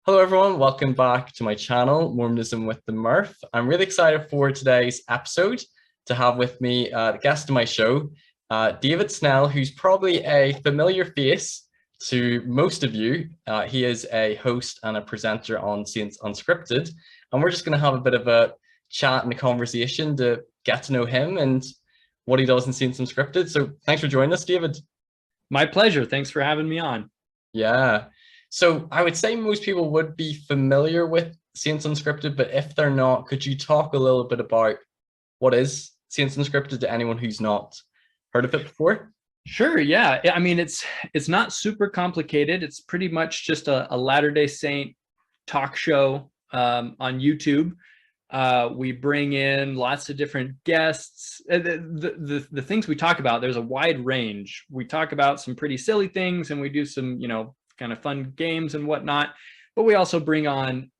Hello, everyone. Welcome back to my channel, Mormonism with the Murph. I'm really excited for today's episode to have with me the guest of my show, David Snell, who's probably a familiar face to most of you. He is a host and a presenter on Saints Unscripted, and we're just going to have a bit of a chat and a conversation to get to know him and what he does in Saints Unscripted. So thanks for joining us, David. My pleasure. Thanks for having me on. Yeah. So I would say most people would be familiar with Saints Unscripted, but if they're not, could you talk a little bit about what is Saints Unscripted to anyone who's not heard of it before? Sure. Yeah. I mean, it's not super complicated. It's pretty much just a Latter-day Saint talk show on YouTube. We bring in lots of different guests. The things we talk about, there's a wide range. We talk about some pretty silly things, and we do some, kind of fun games and whatnot. But we also bring on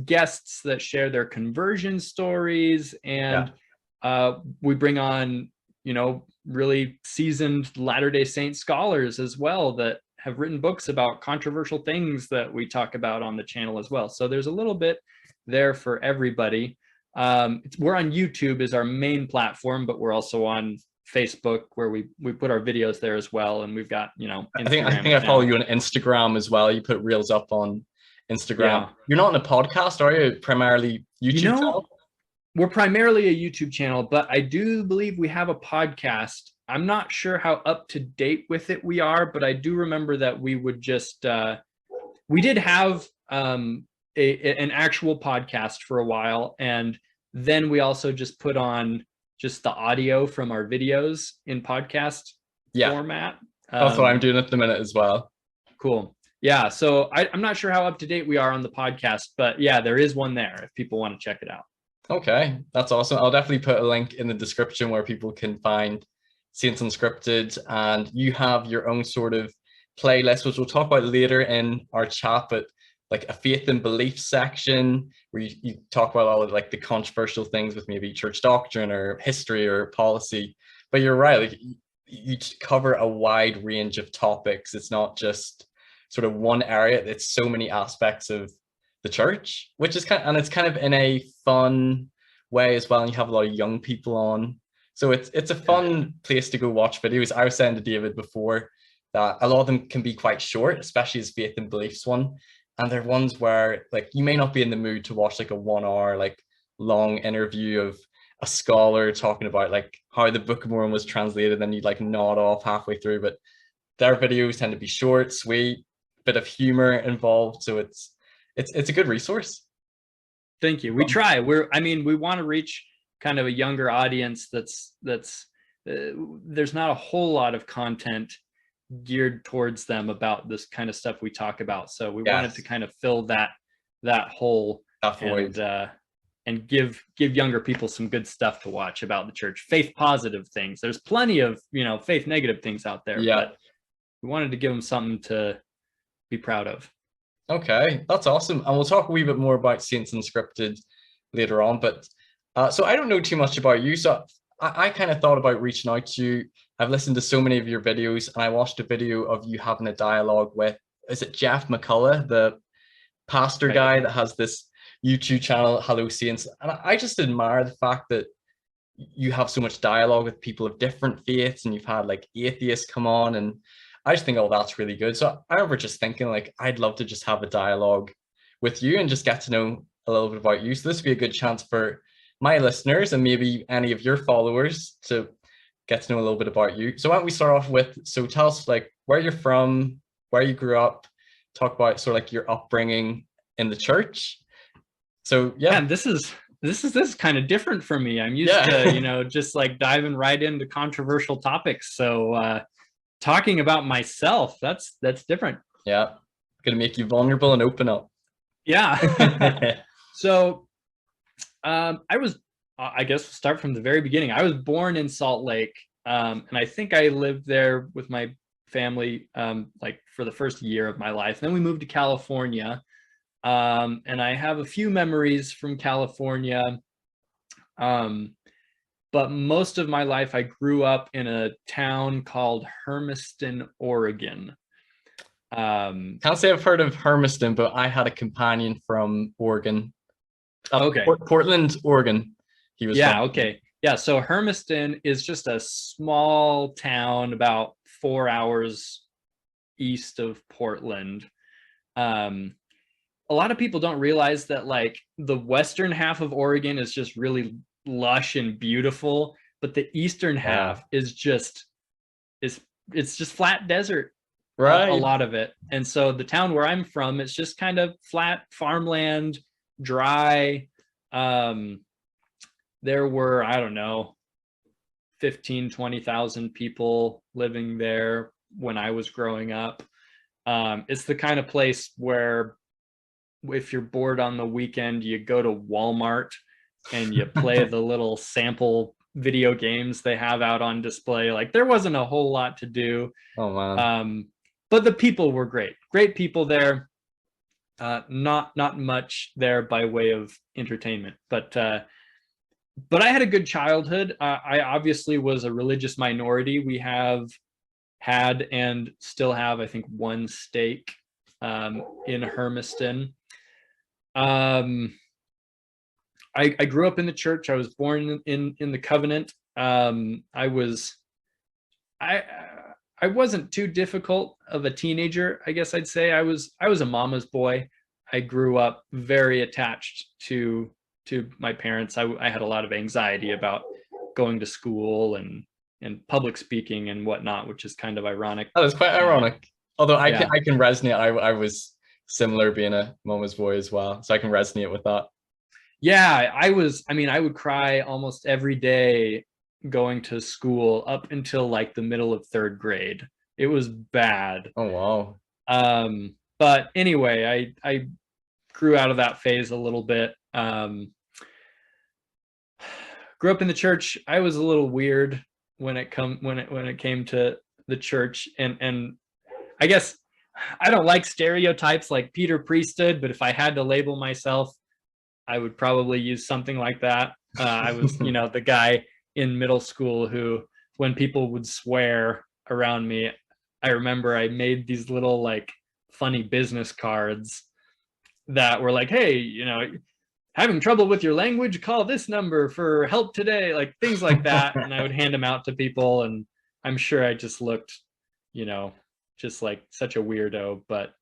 guests that share their conversion stories, and we bring on, really seasoned Latter-day Saint scholars as well that have written books about controversial things that we talk about on the channel as well. So there's a little bit there for everybody. We're on YouTube is our main platform, but we're also on Facebook where we put our videos there as well. And we've got, Instagram. I think I follow you on Instagram as well. You put reels up on Instagram. Yeah. You're not in a podcast, are you? Primarily YouTube channel? We're primarily a YouTube channel, but I do believe we have a podcast. I'm not sure how up to date with it we are, but I do remember that we would just, we did have an actual podcast for a while. And then we also just put on just the audio from our videos in podcast format. That's what I'm doing at the minute as well. Cool. Yeah. So I'm not sure how up to date we are on the podcast, but yeah, there is one there if people want to check it out. Okay, that's awesome. I'll definitely put a link in the description where people can find Saints Unscripted, and you have your own sort of playlist, which we'll talk about later in our chat, but like a faith and belief section where you talk about all of like the controversial things with maybe church doctrine or history or policy. But you're right, like you cover a wide range of topics. It's not just sort of one area. It's so many aspects of the church, which is it's kind of in a fun way as well. And you have a lot of young people on. So it's a fun place to go watch videos. I was saying to David before that a lot of them can be quite short, especially his faith and beliefs one. And they're ones where like you may not be in the mood to watch like a 1 hour like long interview of a scholar talking about like how the Book of Mormon was translated, and you'd like nod off halfway through. But their videos tend to be short, sweet, bit of humor involved. So it's a good resource. Thank you. We try. We want to reach kind of a younger audience that's there's not a whole lot of content geared towards them about this kind of stuff we talk about. So we wanted to kind of fill that hole and give younger people some good stuff to watch about the church. Faith positive things. There's plenty of, faith negative things out there, but we wanted to give them something to be proud of. Okay, that's awesome. And we'll talk a wee bit more about Saints Unscripted later on. But so I don't know too much about you. So I kind of thought about reaching out to you. I've listened to so many of your videos, and I watched a video of you having a dialogue with, is it Jeff McCullough, the pastor guy that has this YouTube channel, Hello Saints? And I just admire the fact that you have so much dialogue with people of different faiths, and you've had like atheists come on, and I just think, oh, that's really good. So I remember just thinking like, I'd love to just have a dialogue with you and just get to know a little bit about you. So this would be a good chance for my listeners and maybe any of your followers to get to know a little bit about you. So why don't we start off with, so tell us like where you're from, where you grew up, talk about sort of like your upbringing in the church. So yeah. And this is kind of different for me. I'm used to, just like diving right into controversial topics. So talking about myself, that's different. Yeah. Gonna make you vulnerable and open up. Yeah. So I guess we'll start from the very beginning. I was born in Salt Lake, and I think I lived there with my family like for the first year of my life. Then we moved to California, and I have a few memories from California. But most of my life, I grew up in a town called Hermiston, Oregon. Can't say I've heard of Hermiston, but I had a companion from Oregon. Okay. Portland, Oregon. He was Yeah, from. okay. Yeah, so Hermiston is just a small town about 4 hours east of Portland. Um, a lot of people don't realize that like the western half of Oregon is just really lush and beautiful, but the eastern half is just is it's just flat desert, a Right. lot of it. And so the town where I'm from, it's just kind of flat farmland, dry. Um, there were, I don't know, 15-20,000 people living there when I was growing up. It's the kind of place where if you're bored on the weekend, you go to Walmart and you play the little sample video games they have out on display. Like there wasn't a whole lot to do. Oh man. But the people were great people there. Not much there by way of entertainment, but I had a good childhood. I obviously was a religious minority. We have had and still have, I think, one stake in Hermiston. I grew up in the church. I was born in the covenant. I wasn't too difficult of a teenager, I guess I'd say. I was a mama's boy. I grew up very attached to my parents. I had a lot of anxiety about going to school and public speaking and whatnot, which is kind of ironic. That is quite ironic. Although I Yeah. can resonate. I was similar, being a mama's boy as well, so I can resonate with that. Yeah, I would cry almost every day going to school up until like the middle of third grade. It was bad. Oh wow. But anyway, I grew out of that phase a little bit. Grew up in the church. I was a little weird when it came to the church, and I guess I don't like stereotypes like Peter Priesthood, but if I had to label myself, I would probably use something like that. I was, the guy in middle school who, when people would swear around me, I remember I made these little like funny business cards that were like, hey, having trouble with your language, call this number for help today, like things like that. And I would hand them out to people, and I'm sure I just looked, just like such a weirdo. But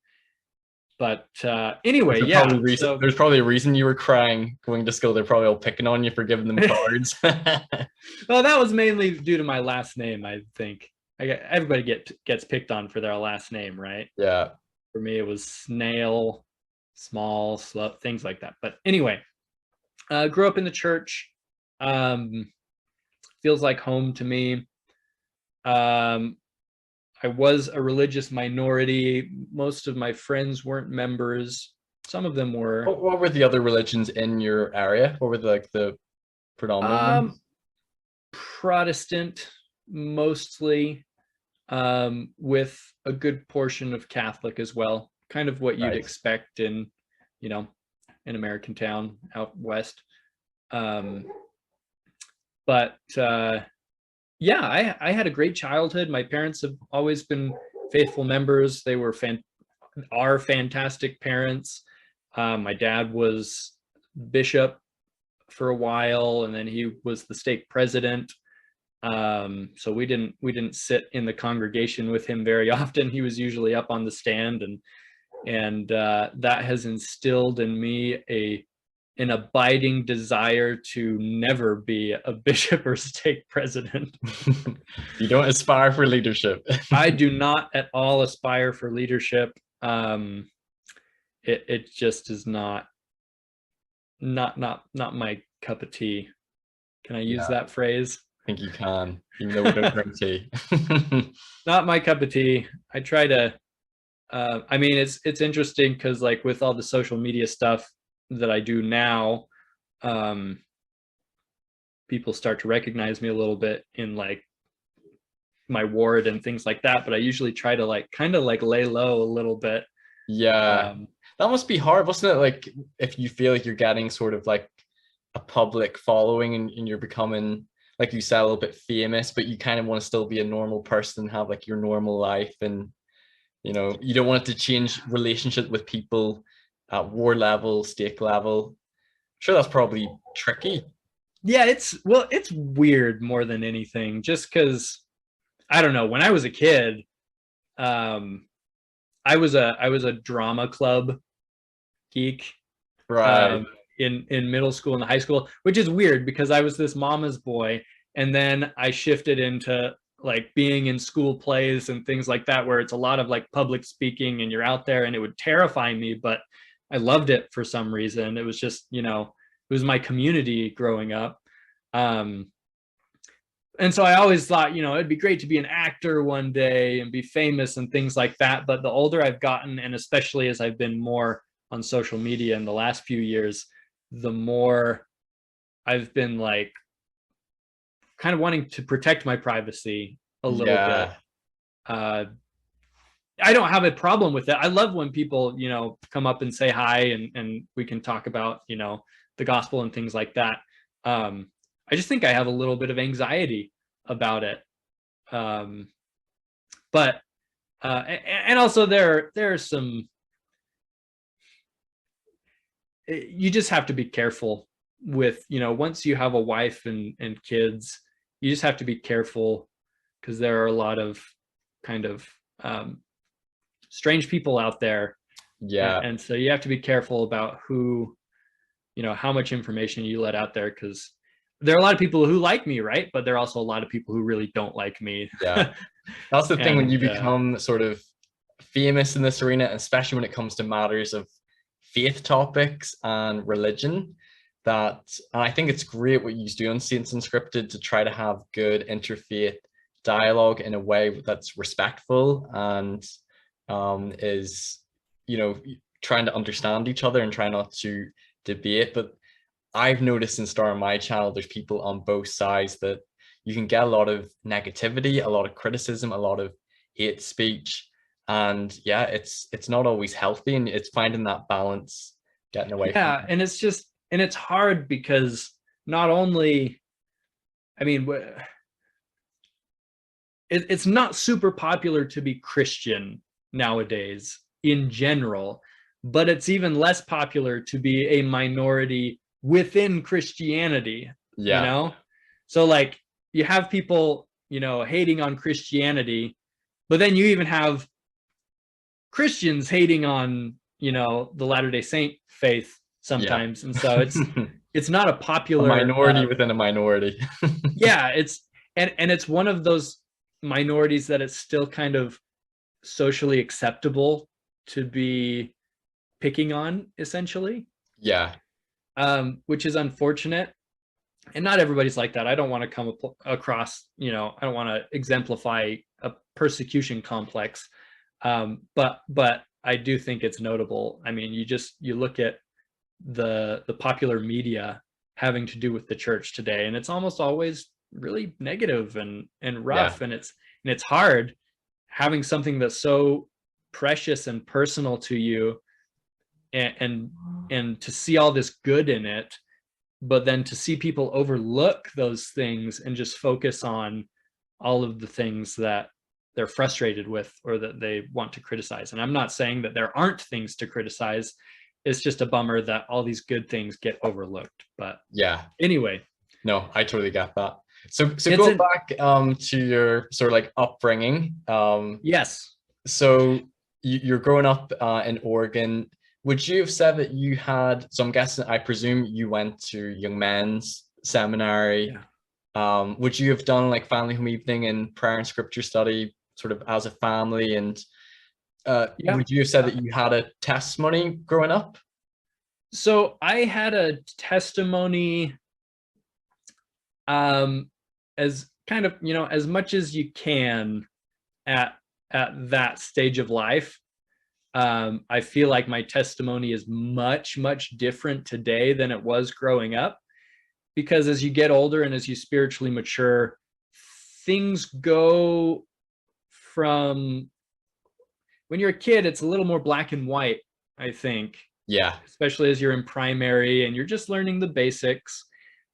anyway, there's probably a reason you were crying going to school. They're probably all picking on you for giving them cards. Well, that was mainly due to my last name, I think. Everybody gets picked on for their last name, right? Yeah. For me, it was Snail, Small, Slow, things like that. But anyway, grew up in the church. Feels like home to me. I was a religious minority. Most of my friends weren't members. Some of them were. What were the other religions in your area? What were the predominant ones? Protestant, mostly, with a good portion of Catholic as well. Kind of what you'd expect in, an American town out west. Yeah, I had a great childhood. My parents have always been faithful members. They were fantastic parents. My dad was bishop for a while, and then he was the stake president. So we didn't sit in the congregation with him very often. He was usually up on the stand, and that has instilled in me an abiding desire to never be a bishop or stake president. You don't aspire for leadership. I do not at all aspire for leadership. It just is not my cup of tea. Can I use that phrase? I think you can, even though we don't drink tea. Not my cup of tea. I try to, it's interesting because like with all the social media stuff that I do now, people start to recognize me a little bit in like my ward and things like that, but I usually try to like kind of like lay low a little bit. Yeah. That must be hard, wasn't it? Like if you feel like you're getting sort of like a public following and you're becoming, like you said, a little bit famous, but you kind of want to still be a normal person and have like your normal life. And You know, you don't want it to change relationship with people at war level, stake level. Sure, that's probably tricky. Yeah, it's weird more than anything, just because I don't know. When I was a kid, um, I was a drama club geek, Right. um, in middle school and high school, which is weird because I was this mama's boy, and then I shifted into like being in school plays and things like that, where it's a lot of like public speaking and you're out there, and it would terrify me, but I loved it for some reason. It was just, it was my community growing up. Um, and so I always thought, it'd be great to be an actor one day and be famous and things like that. But the older I've gotten, and especially as I've been more on social media in the last few years, the more I've been like kind of wanting to protect my privacy a little bit. Yeah. I don't have a problem with it. I love when people, come up and say hi, and we can talk about, the gospel and things like that. I just think I have a little bit of anxiety about it. But and also there are some, you just have to be careful with, once you have a wife and kids, you just have to be careful, because there are a lot of kind of strange people out there. Yeah. And so you have to be careful about who, how much information you let out there, because there are a lot of people who like me, right? But there are also a lot of people who really don't like me. Yeah. That's the thing when And you become sort of famous in this arena, especially when it comes to matters of faith topics and religion, and I think it's great what you do on Saints Unscripted to try to have good interfaith dialogue in a way that's respectful and is, trying to understand each other and try not to debate. But I've noticed in starting my channel, there's people on both sides that you can get a lot of negativity, a lot of criticism, a lot of hate speech. And yeah, it's not always healthy, and it's finding that balance, getting away from it. and it's hard because not only, I mean, it's not super popular to be Christian nowadays in general, but it's even less popular to be a minority within Christianity, Yeah. So like you have people, hating on Christianity, but then you even have Christians hating on, the Latter-day Saint faith Yeah. sometimes. And so it's not a A popular minority within a minority. yeah, and it's one of those minorities that it's still kind of socially acceptable to be picking on, essentially. Yeah. Which is unfortunate. And not everybody's like that. I don't want to come across, I don't want to exemplify a persecution complex. But I do think it's notable. I mean, you look at the popular media having to do with the church today, and it's almost always really negative and rough. Yeah. And it's hard having something that's so precious and personal to you, and to see all this good in it, but then to see people overlook those things and just focus on all of the things that they're frustrated with or that they want to criticize. And I'm not saying that there aren't things to criticize. It's just a bummer that all these good things get overlooked. But Yeah. anyway. No, I totally get that. So go back to your sort of like upbringing. Yes. So you're growing up in Oregon. Would you have said that you had, so I'm guessing, I presume you went to young men's seminary. Yeah. Would you have done like family home evening and prayer and scripture study sort of as a family? And Yeah. would you have said that you had a testimony growing up? So I had a testimony as kind of, as much as you can at that stage of life. I feel like my testimony is much, much different today than it was growing up, because as you get older and as you spiritually mature, things go from, when you're a kid, it's a little more black and white, I think. Yeah. Especially as you're in primary and you're just learning the basics.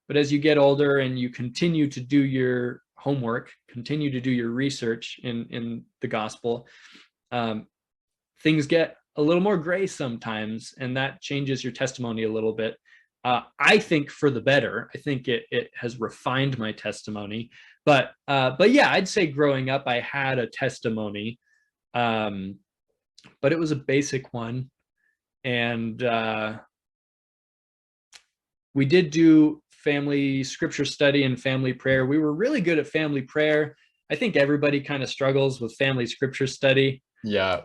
But as you get older and you continue to do your homework, continue to do your research in the gospel, things get a little more gray sometimes, and that changes your testimony a little bit. I think for the better. I think it has refined my testimony. But yeah, I'd say growing up, I had a testimony, but it was a basic one. And we did do family scripture study and family prayer. We were really good at family prayer. I think everybody kind of struggles with family scripture study. Yeah.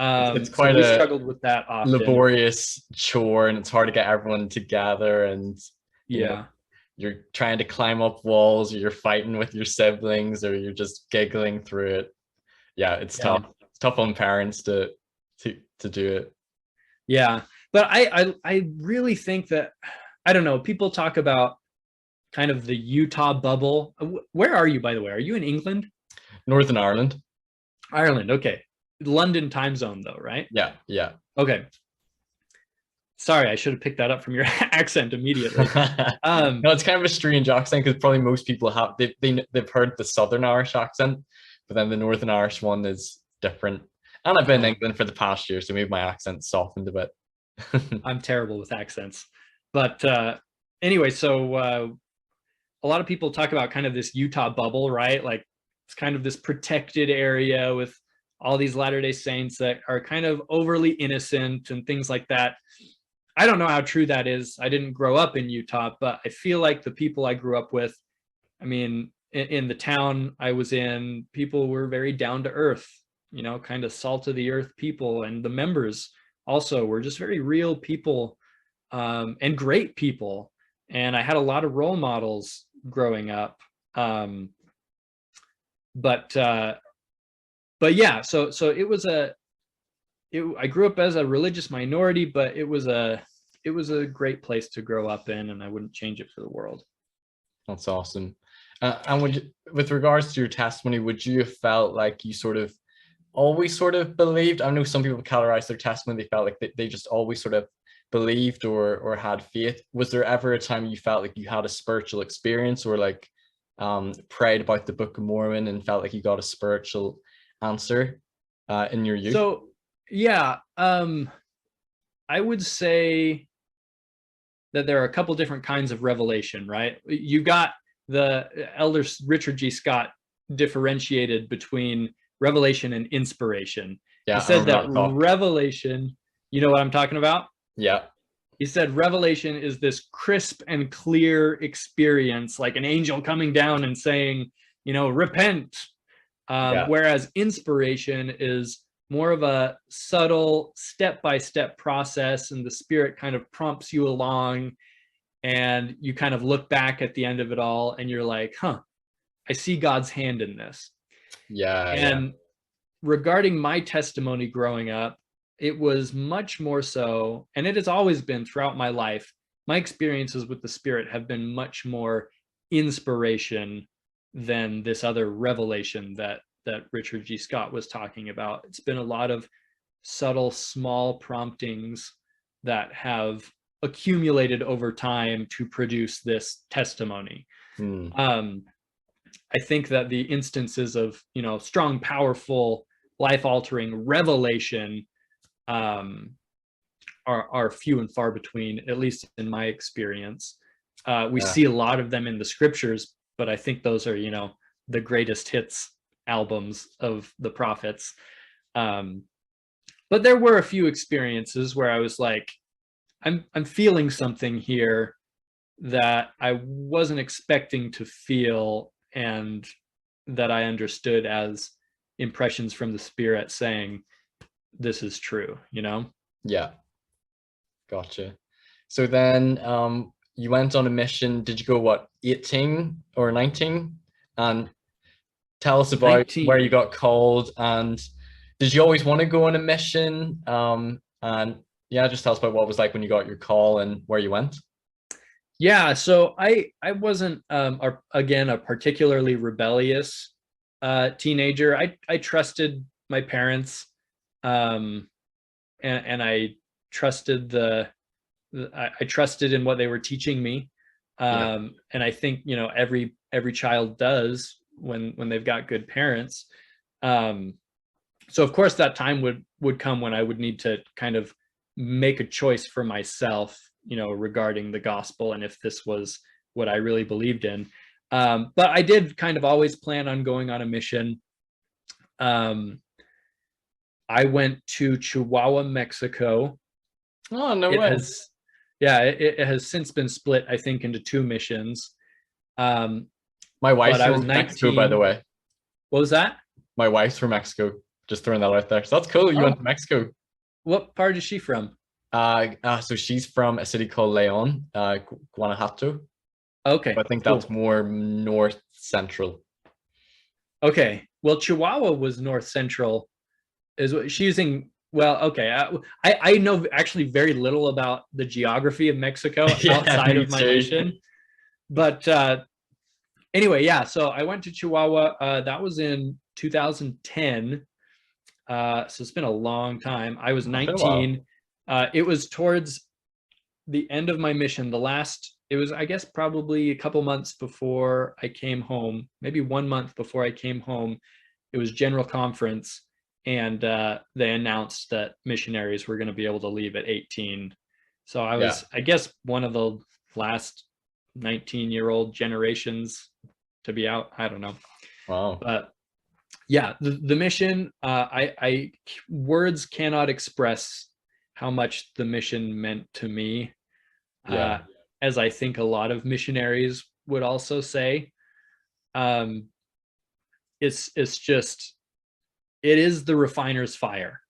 It's So quite we a struggled with that often. laborious chore, and it's hard to get everyone together, and you know, Yeah. you're trying to climb up walls, or you're fighting with your siblings, or you're just giggling through it. Yeah, it's tough. It's tough on parents to do it. Yeah. But I really think that, I don't know, people talk about kind of the Utah bubble. Where are you, by the way? Are you in England? Northern Ireland. Ireland, okay. London time zone though, right? Yeah, yeah. Okay. Sorry, I should have picked that up from your accent immediately. No, it's kind of a strange accent, because probably most people have they've heard the Southern Irish accent, but then the Northern Irish one is different. And I've been in England for the past year, so maybe my accent softened a bit. I'm terrible with accents. But anyway, so a lot of people talk about kind of this Utah bubble, right? Like it's kind of this protected area with all these Latter-day Saints that are kind of overly innocent and things like that. I don't know how true that is. I didn't grow up in Utah, but I feel like the people I grew up with, I mean, in the town I was in, people were very down to earth, you know, kind of salt of the earth people. And the members also were just very real people, and great people. And I had a lot of role models growing up. But yeah, so it was I grew up as a religious minority, but it was a great place to grow up in, and I wouldn't change it for the world. That's awesome. And with regards to your testimony, would you have felt like you sort of always sort of believed? I know some people categorize their testimony, they felt like they just always sort of believed or had faith. Was there ever a time you felt like you had a spiritual experience, or like prayed about the Book of Mormon and felt like you got a spiritual answer in your youth? So yeah, I would say that there are a couple different kinds of revelation, right? You got the elder Richard G. Scott differentiated between revelation and inspiration. Yeah, he said that revelation, you know what I'm talking about? Yeah. He said revelation is this crisp and clear experience, like an angel coming down and saying, you know, repent. Whereas inspiration is more of a subtle step-by-step process, and the Spirit kind of prompts you along, and you kind of look back at the end of it all and you're like, huh, I see God's hand in this. And regarding my testimony growing up, it was much more so, and it has always been throughout my life, my experiences with the Spirit have been much more inspiration than this other revelation that Richard G. Scott was talking about. It's been a lot of subtle, small promptings that have accumulated over time to produce this testimony. I think that the instances of, you know, strong, powerful, life-altering revelation are few and far between, at least in my experience. We see a lot of them in the scriptures, but I think those are, you know, the greatest hits albums of the prophets. But there were a few experiences where I was like, I'm feeling something here that I wasn't expecting to feel, and that I understood as impressions from the Spirit saying, this is true, you know? Yeah. Gotcha. So then you went on a mission. Did you go, what, 18 or 19? And tell us about 19. Where you got called, and did you always want to go on a mission? And yeah, just tell us about what it was like when you got your call and where you went. Yeah, so I wasn't again a particularly rebellious teenager. I trusted my parents, and I trusted I trusted in what they were teaching me, and I think, you know, every child does when they've got good parents. So of course that time would come when I would need to kind of make a choice for myself, regarding the gospel and if this was what I really believed in. But I did kind of always plan on going on a mission. I went to Chihuahua, Mexico. Oh, no It way. it has since been split, I think, into 2 missions. My wife's But I was from Mexico, by the 19. way. What was that? My wife's from Mexico. Just throwing that out there. So that's cool. You went to Mexico. What part is she from? So she's from a city called Leon, Guanajuato. Okay, I think cool. that's more north central. Okay, well, Chihuahua was north central. Is what she's using. Well, okay, I know actually very little about the geography of Mexico outside of my mission, but anyway, yeah. So I went to Chihuahua. That was in 2010. So it's been a long time. I was 19. It was towards the end of my mission. It was, I guess, probably a couple months before I came home, maybe 1 month before I came home. It was General Conference, and they announced that missionaries were going to be able to leave at 18. So I was, I guess, one of the last 19-year-old generations to be out. I don't know. Wow. But yeah, the mission, I words cannot express how much the mission meant to me. As I think a lot of missionaries would also say. It's just, it is the refiner's fire.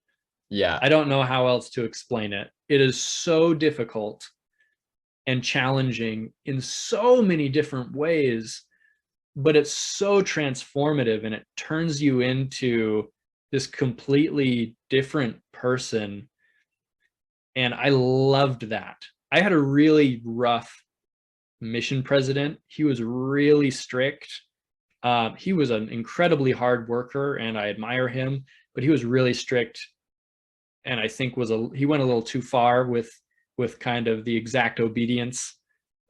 Yeah. I don't know how else to explain it. It is so difficult and challenging in so many different ways, but it's so transformative, and it turns you into this completely different person. And I loved that. I had a really rough mission president. He was really strict. He was an incredibly hard worker, and I admire him, but he was really strict, and I think he went a little too far with kind of the exact obedience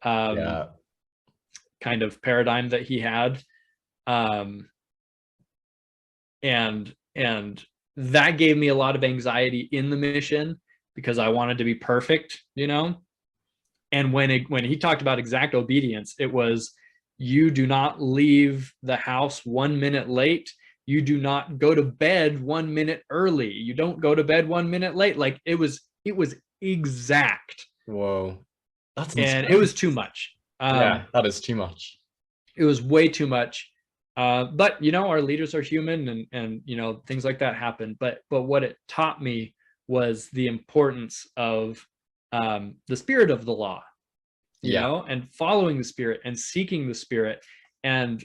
kind of paradigm that he had. And that gave me a lot of anxiety in the mission, because I wanted to be perfect, And when he talked about exact obedience, it was, you do not leave the house 1 minute late. You do not go to bed 1 minute early. You don't go to bed 1 minute late. Like, it was exact. Whoa. That's insane. And it was too much. Yeah, that is too much. It was way too much. But our leaders are human, and things like that happen. But what it taught me was the importance of the spirit of the law, and following the Spirit and seeking the Spirit. And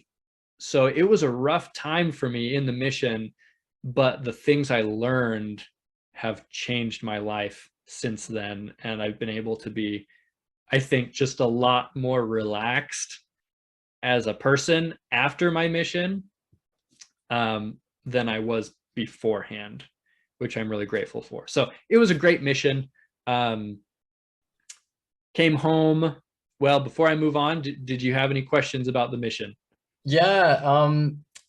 so it was a rough time for me in the mission, but the things I learned have changed my life since then. And I've been able to be, I think, just a lot more relaxed as a person after my mission than I was beforehand, which I'm really grateful for. So it was a great mission. Came home. Well, before I move on, did you have any questions about the mission? Yeah.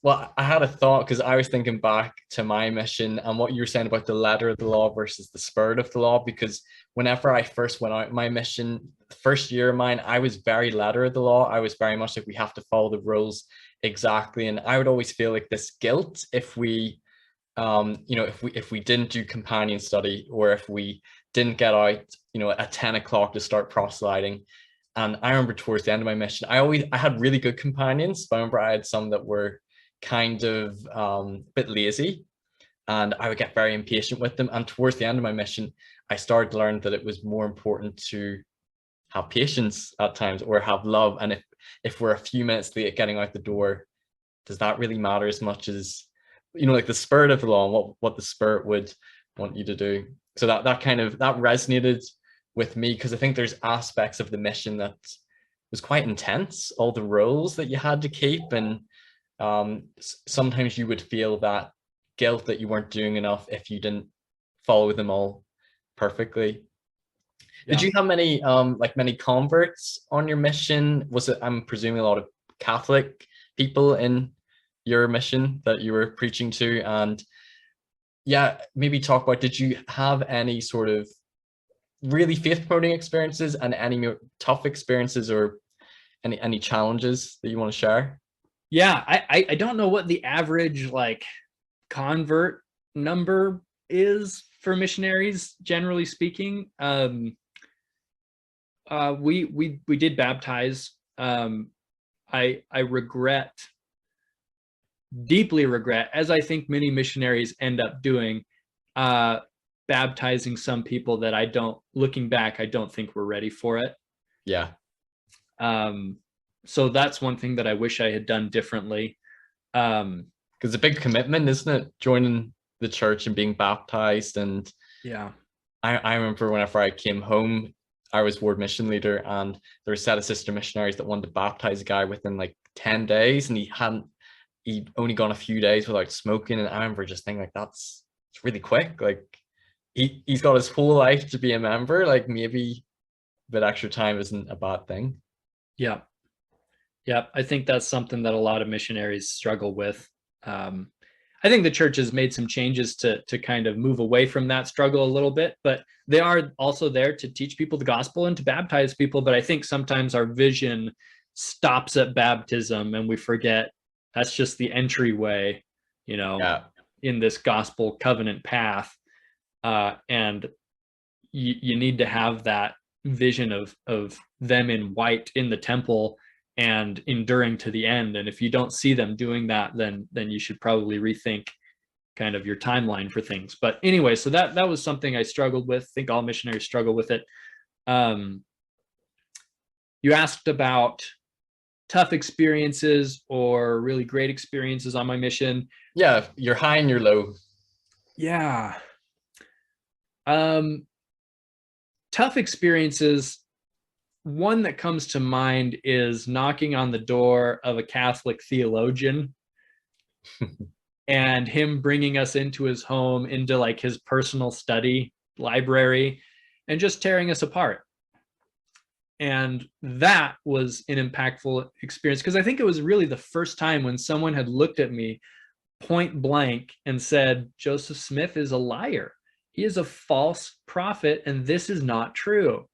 Well, I had a thought, because I was thinking back to my mission and what you were saying about the letter of the law versus the spirit of the law. Because whenever I first went out my mission, the first year of mine, I was very letter of the law. I was very much like, we have to follow the rules exactly. And I would always feel like this guilt if we, if we didn't do companion study, or if we didn't get out, at 10 o'clock to start proselyting. And I remember towards the end of my mission, I had really good companions, but I remember I had some that were kind of a bit lazy, and I would get very impatient with them. And towards the end of my mission, I started to learn that it was more important to have patience at times, or have love. And if we're a few minutes late getting out the door, does that really matter as much as, like the spirit of the law and what the Spirit would want you to do? So that resonated with me, because I think there's aspects of the mission that was quite intense, all the rules that you had to keep, and sometimes you would feel that guilt that you weren't doing enough if you didn't follow them all perfectly. Did you have many many converts on your mission? Was it, I'm presuming, a lot of Catholic people in your mission that you were preaching to? And yeah, maybe talk about, did you have any sort of really faith-promoting experiences and any tough experiences or any challenges that you want to share? Yeah, I don't know what the average like convert number is for missionaries, generally speaking. We did baptize. I deeply regret, as I think many missionaries end up doing, baptizing some people that looking back, I don't think we're ready for it. Yeah. So that's one thing that I wish I had done differently. Because it's a big commitment, isn't it? Joining the church and being baptized. And yeah, I remember whenever I came home, I was ward mission leader, and there were a set of sister missionaries that wanted to baptize a guy within like 10 days, and he'd only gone a few days without smoking. And I remember just thinking, like, it's really quick. Like, he's got his whole life to be a member. Like, maybe a bit extra time isn't a bad thing. Yeah. Yeah. I think that's something that a lot of missionaries struggle with. I think the church has made some changes to kind of move away from that struggle a little bit, but they are also there to teach people the gospel and to baptize people. But I think sometimes our vision stops at baptism and we forget that's just the entryway, in this gospel covenant path. And you need to have that vision of them in white in the temple and enduring to the end. And if you don't see them doing that, then you should probably rethink kind of your timeline for things. But anyway, so that was something I struggled with. I think all missionaries struggle with it. You asked about tough experiences or really great experiences on my mission. Yeah, your high and your low. Yeah. Tough experiences. One that comes to mind is knocking on the door of a Catholic theologian and him bringing us into his home, into like his personal study library, and just tearing us apart. And that was an impactful experience because I think it was really the first time when someone had looked at me point blank and said, Joseph Smith is a liar. He is a false prophet, and this is not true.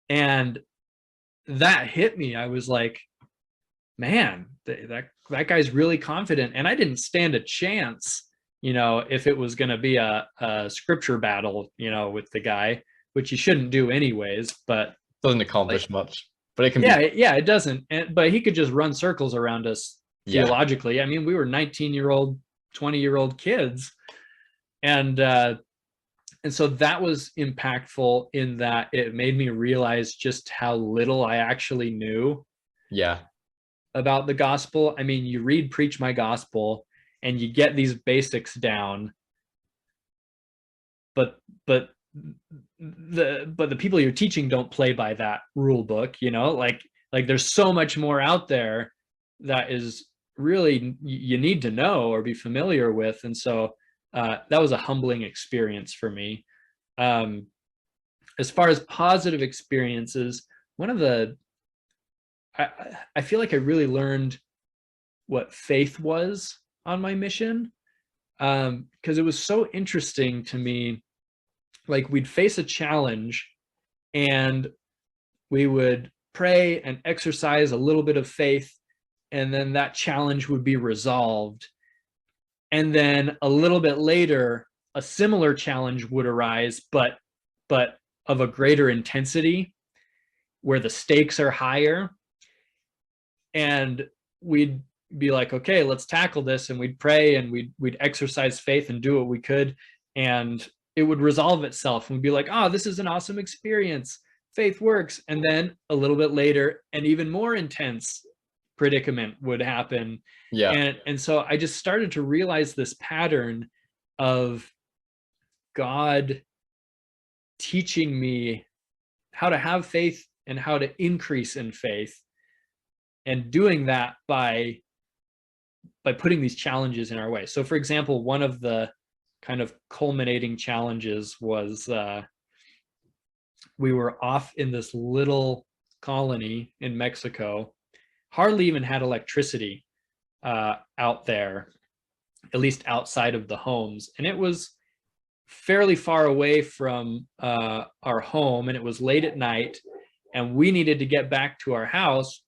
And that hit me. I was like, man, that guy's really confident. And I didn't stand a chance, if it was going to be a scripture battle, with the guy, which you shouldn't do anyways, but doesn't accomplish much, but it can yeah, it doesn't. But he could just run circles around us theologically. I mean, we were 19-year-old, 20-year-old kids. And so that was impactful in that it made me realize just how little I actually knew about the gospel. I mean, you read Preach My Gospel and you get these basics down, but the people you're teaching don't play by that rule book, like there's so much more out there that is really you need to know or be familiar with. And so that was a humbling experience for me. As far as positive experiences, one of the I feel like I really learned what faith was on my mission, because it was so interesting to me. Like, we'd face a challenge and we would pray and exercise a little bit of faith, and then that challenge would be resolved. And then a little bit later, a similar challenge would arise, but of a greater intensity, where the stakes are higher. And we'd be like, okay, let's tackle this. And we'd pray and we'd exercise faith and do what we could. And it would resolve itself. And we'd be like, oh, this is an awesome experience. Faith works. And then a little bit later, an even more intense predicament would happen. And so I just started to realize this pattern of God teaching me how to have faith and how to increase in faith, and doing that by putting these challenges in our way. So for example, one of the kind of culminating challenges was we were off in this little colony in Mexico, hardly even had electricity out there. at least outside of the homes. And it was fairly far away from our home, and it was late at night, and we needed to get back to our house.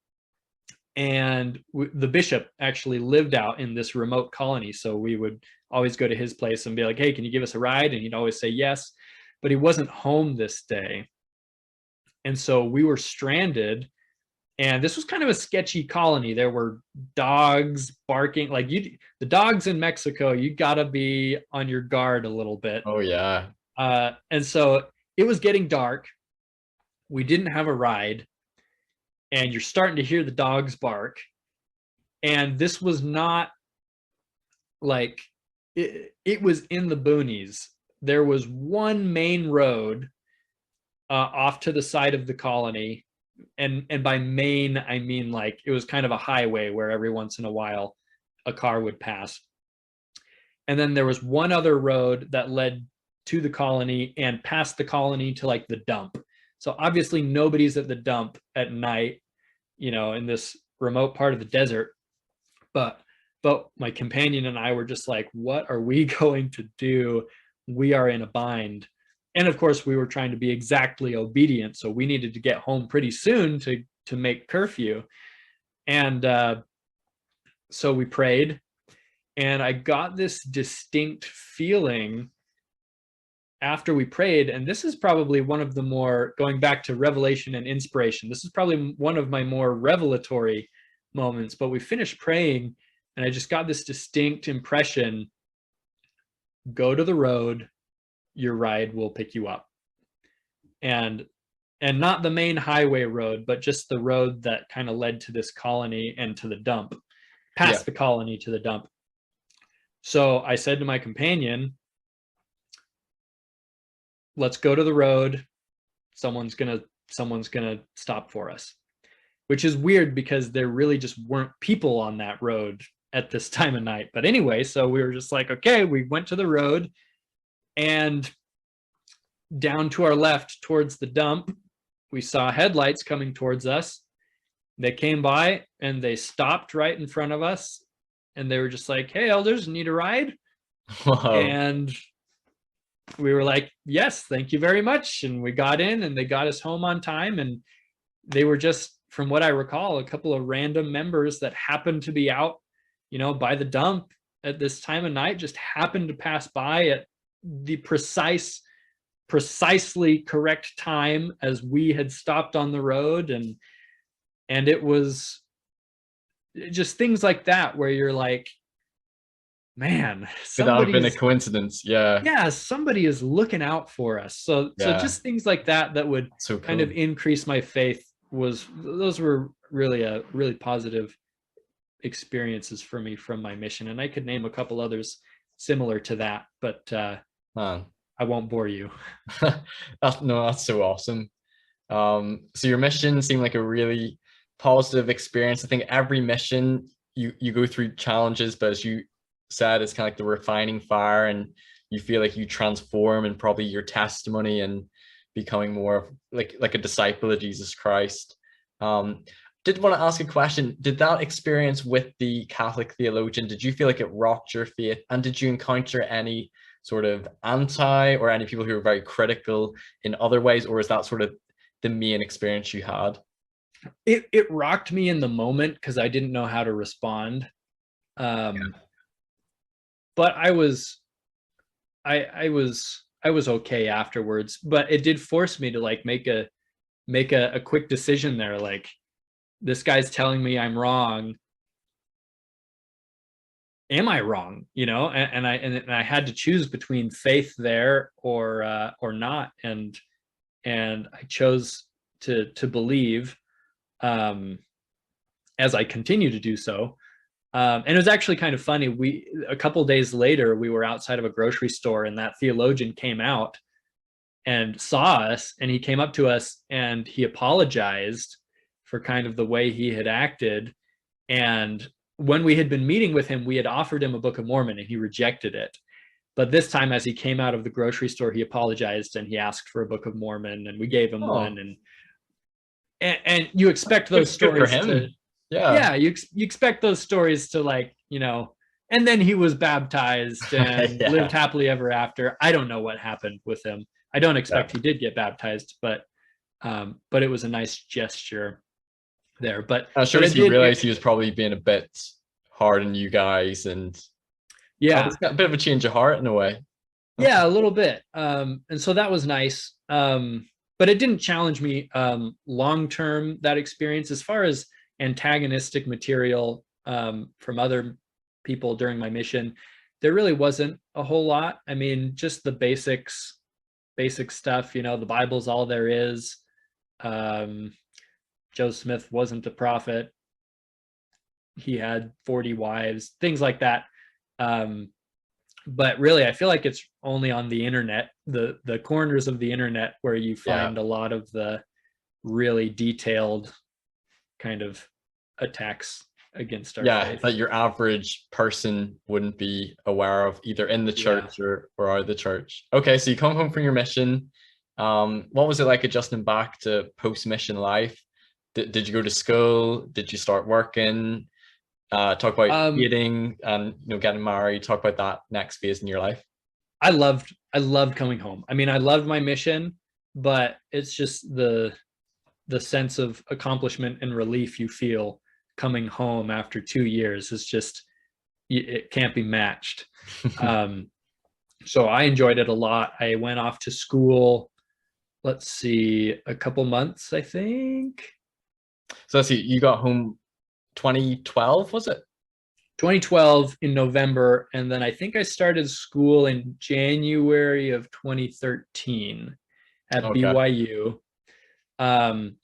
And the bishop actually lived out in this remote colony, so we would always go to his place and be like, hey, can you give us a ride? And he'd always say yes, but he wasn't home this day. And so we were stranded, and this was kind of a sketchy colony. There were dogs barking. Like, the dogs in Mexico, you gotta be on your guard a little bit. Oh yeah. And so it was getting dark. We didn't have a ride, and you're starting to hear the dogs bark. And this was not like, it was in the boonies. There was one main road off to the side of the colony. And by main, I mean like it was kind of a highway where every once in a while a car would pass. And then there was one other road that led to the colony and past the colony to like the dump. So obviously nobody's at the dump at night, you know, in this remote part of the desert. But my companion and I were just like, what are we going to do? We are in a bind. And of course, we were trying to be exactly obedient, so we needed to get home pretty soon to make curfew. And so we prayed, and I got this distinct feeling after we prayed, and this is probably one of the more, going back to revelation and inspiration, this is probably one of my more revelatory moments. But we finished praying, and I just got this distinct impression: go to the road, your ride will pick you up. And not the main highway road, but just the road that kind of led to this colony and to the dump, past the colony to the dump. So I said to my companion, let's go to the road. Someone's gonna stop for us. Which is weird because there really just weren't people on that road at this time of night. But anyway, so we were just like, okay, we went to the road, and down to our left towards the dump, we saw headlights coming towards us. They came by and they stopped right in front of us, and they were just like, hey, elders, need a ride? Wow. And we were like, yes, thank you very much. And we got in, and they got us home on time. And they were just, from what I recall, a couple of random members that happened to be out, you know, by the dump at this time of night, just happened to pass by at the precisely correct time as we had stopped on the road. And it was just things like that where you're like, man, could that have been a coincidence? Yeah, somebody is looking out for us. So just things like that would so cool. Kind of increase my faith. Those were really positive experiences for me from my mission. And I could name a couple others similar to that, but man, I won't bore you. That's so awesome. So your mission seemed like a really positive experience. I think every mission you go through challenges, but as you said, it's kind of like the refining fire, and you feel like you transform, and probably your testimony and becoming more like a disciple of Jesus Christ. Did want to ask a question. Did that experience with the Catholic theologian, did you feel like it rocked your faith? And did you encounter any sort of anti, or any people who were very critical in other ways, or is that sort of the main experience you had? It rocked me in the moment because I didn't know how to respond. But I was okay afterwards. But it did force me to like make a quick decision there. Like, this guy's telling me I'm wrong. Am I wrong? You know, and I had to choose between faith there or not, and I chose to believe, as I continue to do so. And it was actually kind of funny. A couple days later, we were outside of a grocery store, and that theologian came out and saw us, and he came up to us and he apologized for kind of the way he had acted. And when we had been meeting with him, we had offered him a Book of Mormon, and he rejected it. But this time, as he came out of the grocery store, he apologized and he asked for a Book of Mormon, and we gave him one. And you expect those stories to, you expect those stories to, like, you know, and then he was baptized and Yeah. lived happily ever after. I don't know what happened with him. I don't expect he did get baptized, but it was a nice gesture there. But I'm sure but he realized he was probably being a bit hard on you guys, and yeah, it's got a bit of a change of heart in a way. yeah, a little bit. And so that was nice. But it didn't challenge me long term, that experience. As far as antagonistic material from other people during my mission, there really wasn't a whole lot. I mean, just the basic stuff, the Bible's all there is. Joe Smith wasn't a prophet. He had 40 wives, things like that. But really, I feel like it's only on the internet, the corners of the internet, where you find a lot of the really detailed kind of attacks against our faith. That your average person wouldn't be aware of, either in the church or out of the church. Okay, so you come home from your mission. What was it like adjusting back to post-mission life? Did you go to school? Did you start working? Talk about dating and getting married. Talk about that next phase in your life. I loved coming home. I mean, I loved my mission, but it's just the sense of accomplishment and relief you feel coming home after 2 years is just, it can't be matched. So I enjoyed it a lot. I went off to school, let's see, a couple months, I think. So let's see, you got home 2012, was it? 2012 in November, and then I think I started school in January of 2013 at BYU. And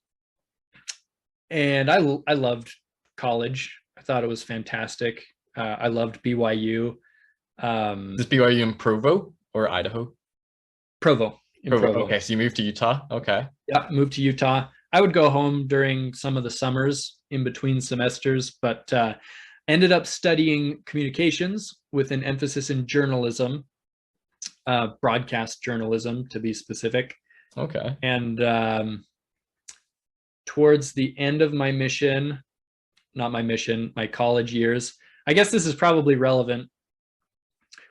I loved college. I thought it was fantastic. I loved BYU. Is BYU in Provo or Idaho? Provo. Provo. Okay, so you moved to Utah. Okay. Yeah, moved to Utah. I would go home during some of the summers in between semesters, but ended up studying communications with an emphasis in journalism, broadcast journalism to be specific. Okay. And towards the end of my my college years, I guess this is probably relevant.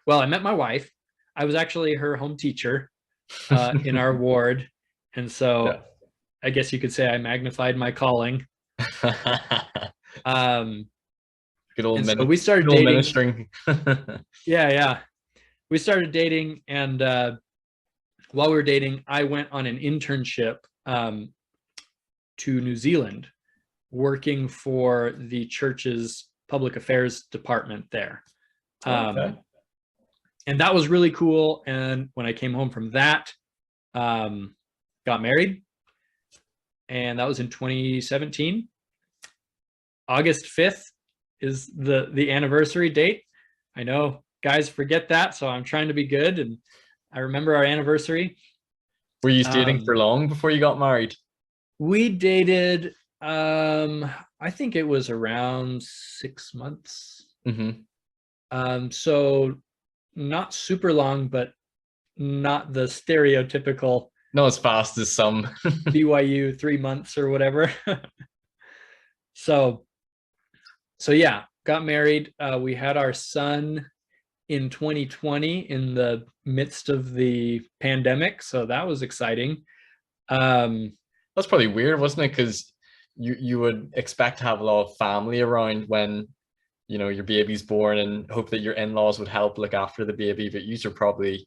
Well, I met my wife. I was actually her home teacher in our ward. And so I guess you could say I magnified my calling. Good old so we started dating. Ministering. Yeah. We started dating, and while we were dating, I went on an internship to New Zealand, working for the church's public affairs department there. And that was really cool. And when I came home from that, got married, and that was in 2017. August 5th is the anniversary date. I know guys forget that, so I'm trying to be good, and I remember our anniversary. Were you dating for long before you got married? We dated, I think it was around 6 months. So not super long, but not the stereotypical, not as fast as some BYU 3 months or whatever. So yeah, got married. We had our son in 2020 in the midst of the pandemic, so that was exciting. That's probably weird, wasn't it? Because you would expect to have a lot of family around when your baby's born, and hope that your in-laws would help look after the baby, but you are probably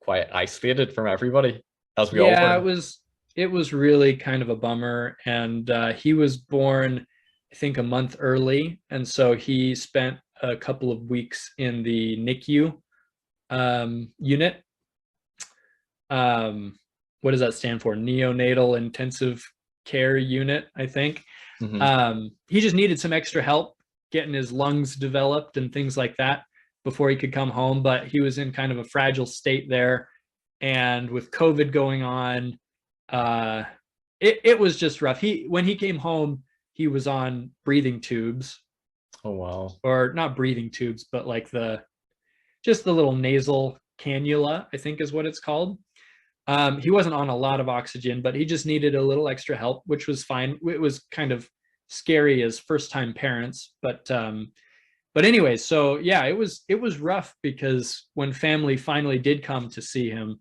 quite isolated from everybody, as we all were. Yeah, it was really kind of a bummer. And he was born, I think, a month early, and so he spent a couple of weeks in the NICU unit. What does that stand for? Neonatal Intensive Care Unit, I think. He just needed some extra help getting his lungs developed and things like that before he could come home, but he was in kind of a fragile state there. And with COVID going on, it was just rough. When he came home, he was on breathing tubes. Oh, wow. Or not breathing tubes, but like just the little nasal cannula, I think is what it's called. He wasn't on a lot of oxygen, but he just needed a little extra help, which was fine. It was kind of scary as first-time parents, but but anyways, so yeah, it was rough because when family finally did come to see him,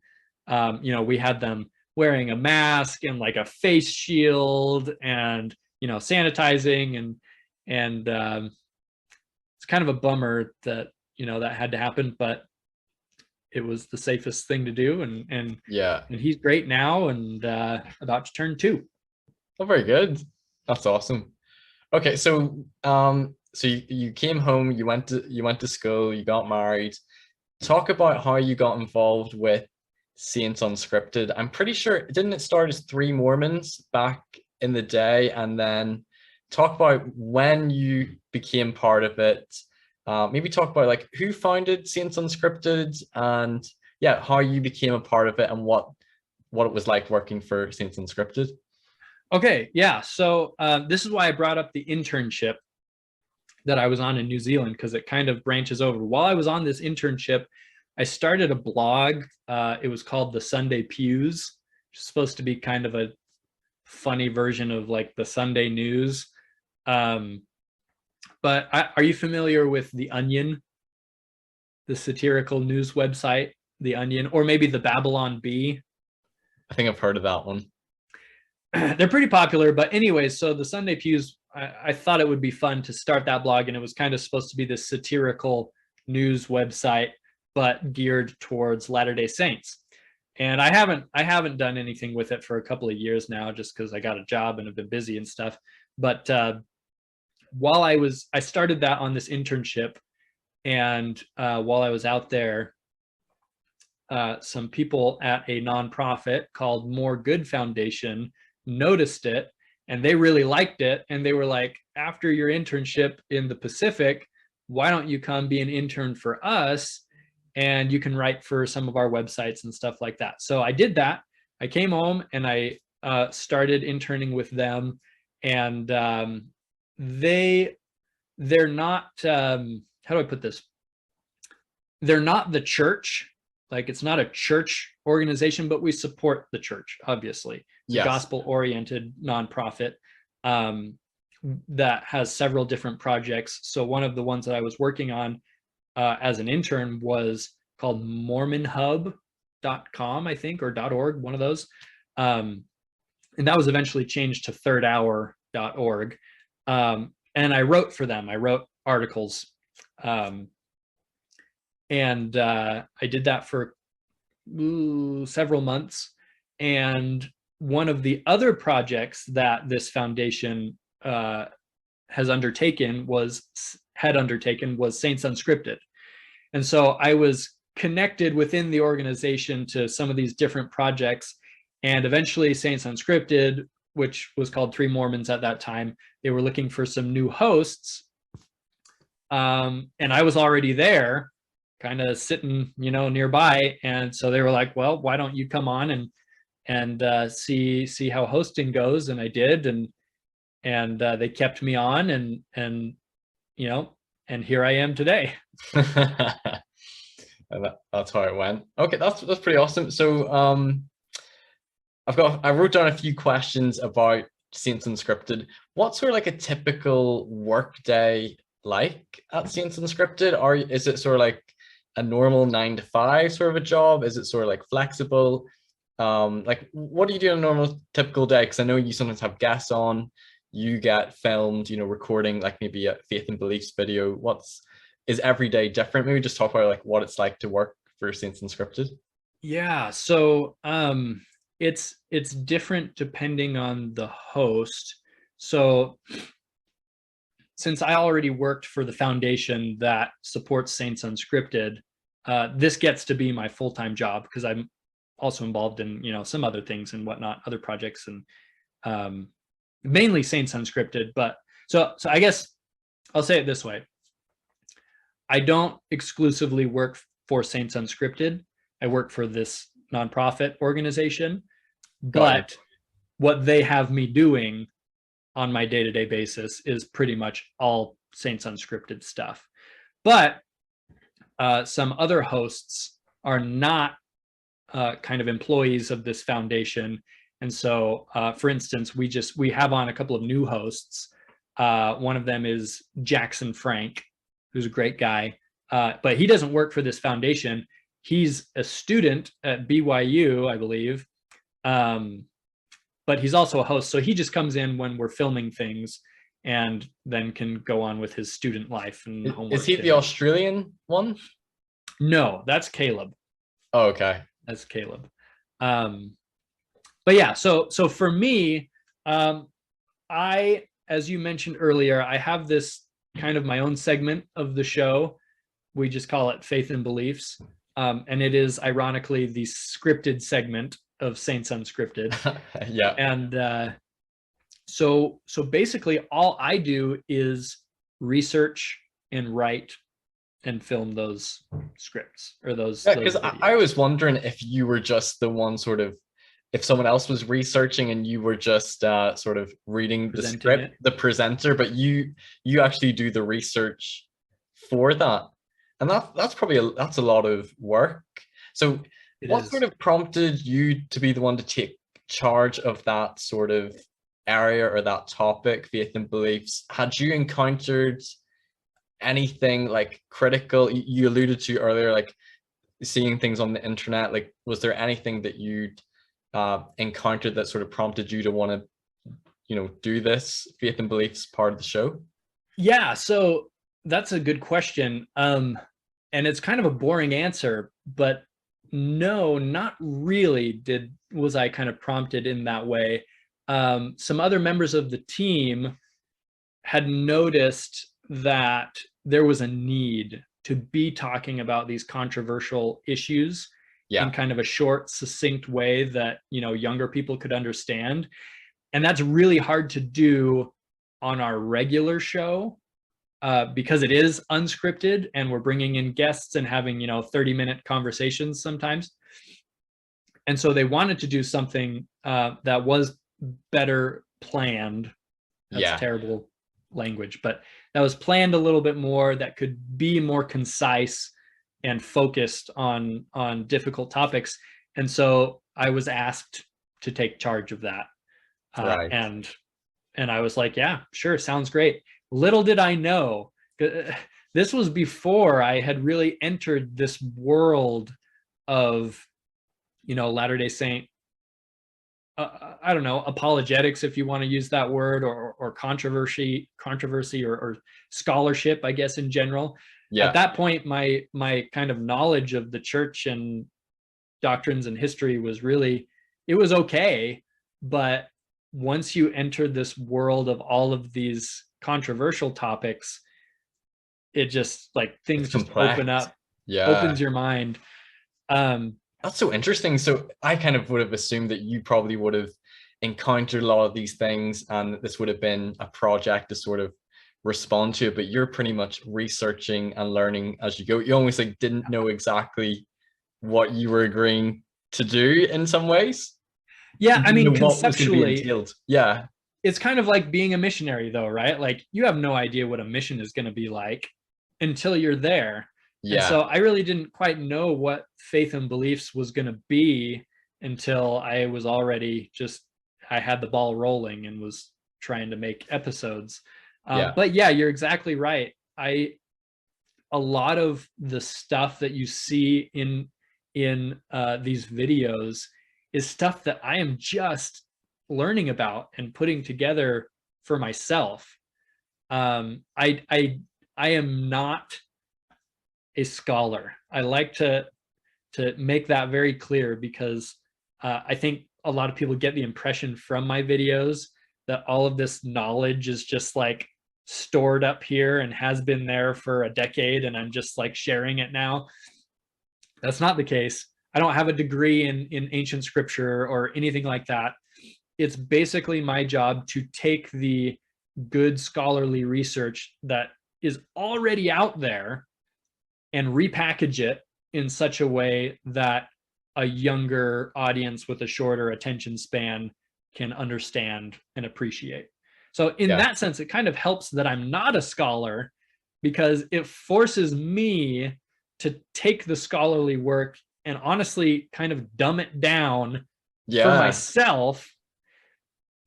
you know, we had them wearing a mask and like a face shield and, you know, sanitizing, and it's kind of a bummer that, you know, that had to happen, but it was the safest thing to do. And Yeah. and he's great now, and about to turn 2. Oh, very good. That's awesome. Okay, so so you came home, you went to school, you got married. Talk about how you got involved with Saints Unscripted. I'm pretty sure, didn't it start as Three Mormons back in the day? And then talk about when you became part of it. Maybe talk about like who founded Saints Unscripted, and yeah, how you became a part of it, and what it was like working for Saints Unscripted. Okay, yeah. So this is why I brought up the internship that I was on in New Zealand, because it kind of branches over. While I was on this internship, I started a blog. It was called the Sunday Pews, which is supposed to be kind of a funny version of like the Sunday News. But are you familiar with The Onion, the satirical news website, The Onion, or maybe the Babylon Bee? I think I've heard of that one. They're pretty popular, but anyways, so the Sunday Pews, I thought it would be fun to start that blog, and it was kind of supposed to be this satirical news website, but geared towards Latter-day Saints. And I haven't done anything with it for a couple of years now, just because I got a job and have been busy and stuff. But while I started that on this internship, and while I was out there, some people at a nonprofit called More Good Foundation noticed it, and they really liked it, and they were like, after your internship in the Pacific, why don't you come be an intern for us, and you can write for some of our websites and stuff like that. So I did that. I came home and I started interning with them, and they're not, how do I put this? They're not the church. Like, it's not a church organization, but we support the church, obviously. It's a gospel-oriented nonprofit that has several different projects. So one of the ones that I was working on as an intern was called mormonhub.com, I think, or .org, one of those. And that was eventually changed to thirdhour.org. And I wrote for them. I wrote articles. And I did that for several months. And one of the other projects that this foundation has undertaken was Saints Unscripted. And so I was connected within the organization to some of these different projects. And eventually Saints Unscripted, which was called Three Mormons at that time, they were looking for some new hosts. And I was already there, kind of sitting, you know, nearby. And so they were like, well, why don't you come on and see how hosting goes? And I did, and they kept me on, and you know, and here I am today. That's how it went. Okay, that's pretty awesome. So I wrote down a few questions about Saints Unscripted. What's sort of like a typical work day like at Saints Unscripted? Or is it sort of like a normal 9-to-5 sort of a job? Is it sort of like flexible? Like, what do you do on a normal typical day? Because I know you sometimes have guests on, you get filmed, you know, recording like maybe a faith and beliefs video. Is every day different? Maybe just talk about like what it's like to work for Saints Unscripted. Yeah, so it's different depending on the host. So since I already worked for the foundation that supports Saints Unscripted, this gets to be my full-time job, because I'm also involved in, you know, some other things and whatnot, other projects, and mainly Saints Unscripted. But so I guess I'll say it this way. I don't exclusively work for Saints Unscripted. I work for this nonprofit organization, but what they have me doing on my day-to-day basis is pretty much all Saints Unscripted stuff. But some other hosts are not kind of employees of this foundation. And so, for instance, we have on a couple of new hosts. One of them is Jackson Frank, who's a great guy, but he doesn't work for this foundation. He's a student at BYU, I believe, but he's also a host. So he just comes in when we're filming things and then can go on with his student life and homework. Is he the Australian one? No, that's Caleb. Oh, okay. That's Caleb. But yeah, so for me, as you mentioned earlier, I have this kind of my own segment of the show. We just call it Faith and Beliefs. And it is ironically the scripted segment of Saints Unscripted. Yeah. And so basically all I do is research and write and film those scripts or those. Yeah, because I was wondering if you were just the one sort of, if someone else was researching and you were just sort of reading the script, the presenter, but you actually do the research for that. And that's probably that's a lot of work. So what sort of prompted you to be the one to take charge of that sort of area or that topic, faith and beliefs? Had you encountered anything like critical? You alluded to earlier, like seeing things on the internet. Like, was there anything that you'd encountered that sort of prompted you to want to, you know, do this faith and beliefs part of the show? Yeah, so that's a good question. And it's kind of a boring answer, but no, not really was I kind of prompted in that way. Some other members of the team had noticed that there was a need to be talking about these controversial issues in kind of a short, succinct way that, you know, younger people could understand. And that's really hard to do on our regular show because it is unscripted and we're bringing in guests and having, you know, 30-minute conversations sometimes. And so they wanted to do something that was better planned. That's terrible language, but that was planned a little bit more, that could be more concise and focused on difficult topics. And so I was asked to take charge of that. And I was like, yeah, sure, sounds great. Little did I know, this was before I had really entered this world of, you know, Latter-day Saint, I don't know, apologetics, if you want to use that word, or controversy or scholarship, I guess, in general. At that point, my kind of knowledge of the church and doctrines and history was really, it was okay. But once you enter this world of all of these controversial topics, it just, like, things just open up, opens your mind. That's so interesting. So I kind of would have assumed that you probably would have encountered a lot of these things and this would have been a project to sort of respond to it, but you're pretty much researching and learning as you go. You almost like didn't know exactly what you were agreeing to do in some ways. Yeah, I mean, conceptually, yeah, it's kind of like being a missionary though, right? Like, you have no idea what a mission is going to be like until you're there. And so I really didn't quite know what faith and beliefs was going to be until I was already I had the ball rolling and was trying to make episodes. But yeah, you're exactly right. A lot of the stuff that you see in these videos is stuff that I am just learning about and putting together for myself. I am not a scholar. I like to make that very clear, because I think a lot of people get the impression from my videos that all of this knowledge is just like stored up here and has been there for a decade and I'm just like sharing it now. That's not the case. I don't have a degree in ancient scripture or anything like that. It's basically my job to take the good scholarly research that is already out there and repackage it in such a way that a younger audience with a shorter attention span can understand and appreciate. So in that sense, it kind of helps that I'm not a scholar, because it forces me to take the scholarly work and honestly kind of dumb it down for myself.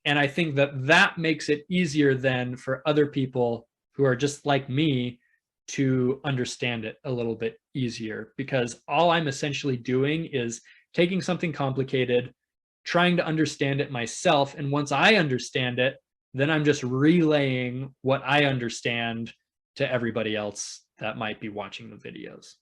And I think that makes it easier then for other people who are just like me to understand it a little bit easier, because all I'm essentially doing is taking something complicated, trying to understand it myself. And once I understand it, then I'm just relaying what I understand to everybody else that might be watching the videos.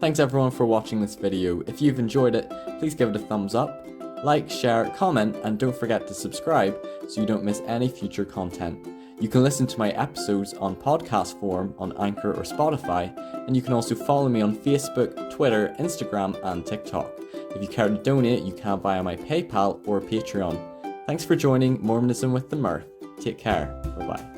Thanks everyone for watching this video. If you've enjoyed it, please give it a thumbs up, like, share, comment, and don't forget to subscribe so you don't miss any future content. You can listen to my episodes on podcast form on Anchor or Spotify, and you can also follow me on Facebook, Twitter, Instagram, and TikTok. If you care to donate, you can via my PayPal or Patreon. Thanks for joining Mormonism with the Mirth. Take care. Bye-bye.